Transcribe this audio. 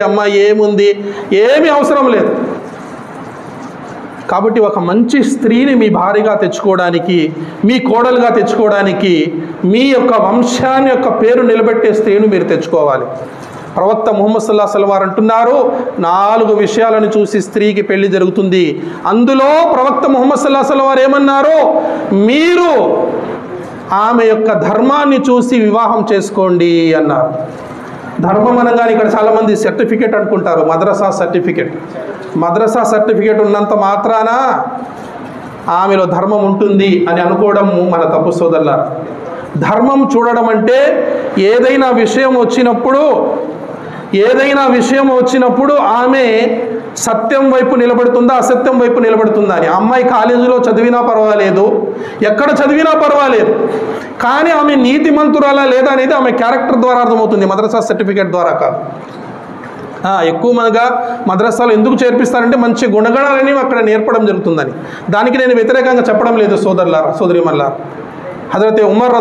అమ్మాయి ఏముంది, ఏమీ అవసరం లేదు. కాబట్టి ఒక మంచి స్త్రీని మీ భార్యగా తెచ్చుకోవడానికి, మీ కోడలుగా తెచ్చుకోవడానికి, మీ యొక్క వంశాన్ని యొక్క పేరు నిలబెట్టే స్త్రీని మీరు తెచ్చుకోవాలి. ప్రవక్త ముహమ్మద్ సల్లల్లాహు అలైహి వసల్లం వారు అంటున్నారు, 4 విషయాలను చూసి స్త్రీకి పెళ్లి జరుగుతుంది. అందులో ప్రవక్త ముహమ్మద్ సల్లల్లాహు అలైహి వసల్లం వారు ఏమన్నారు? మీరు ఆమె యొక్క ధర్మాన్ని చూసి వివాహం చేసుకోండి అన్నారు. ధర్మం అనగానే ఇక్కడ చాలామంది సర్టిఫికేట్ అనుకుంటారు, మద్రసా సర్టిఫికేట్. మద్రసా సర్టిఫికేట్ ఉన్నంత మాత్రాన ఆమెలో ధర్మం ఉంటుంది అని అనుకోవడం మన తప్పు సోదరులారా. ధర్మం చూడడం అంటే ఏదైనా విషయం వచ్చినప్పుడు ఆమె సత్యం వైపు నిలబడుతుందా, అసత్యం వైపు నిలబడుతుందా అని. అమ్మాయి కాలేజీలో చదివినా పర్వాలేదు, ఎక్కడ చదివినా పర్వాలేదు, కానీ ఆమె నీతిమంతురాలా లేదా అనేది ఆమె క్యారెక్టర్ ద్వారా అర్థమవుతుంది, మద్రసా సర్టిఫికేట్ ద్వారా కాదు. ఎక్కువ మందిగా మద్రసాలు ఎందుకు చేర్పిస్తారంటే మంచి గుణగణాలని అక్కడ నేర్పడం జరుగుతుందని. దానికి నేను వ్యతిరేకంగా చెప్పడం లేదు సోదరులారా, సోదరిమల్లారా. హజరత్ ఉమర్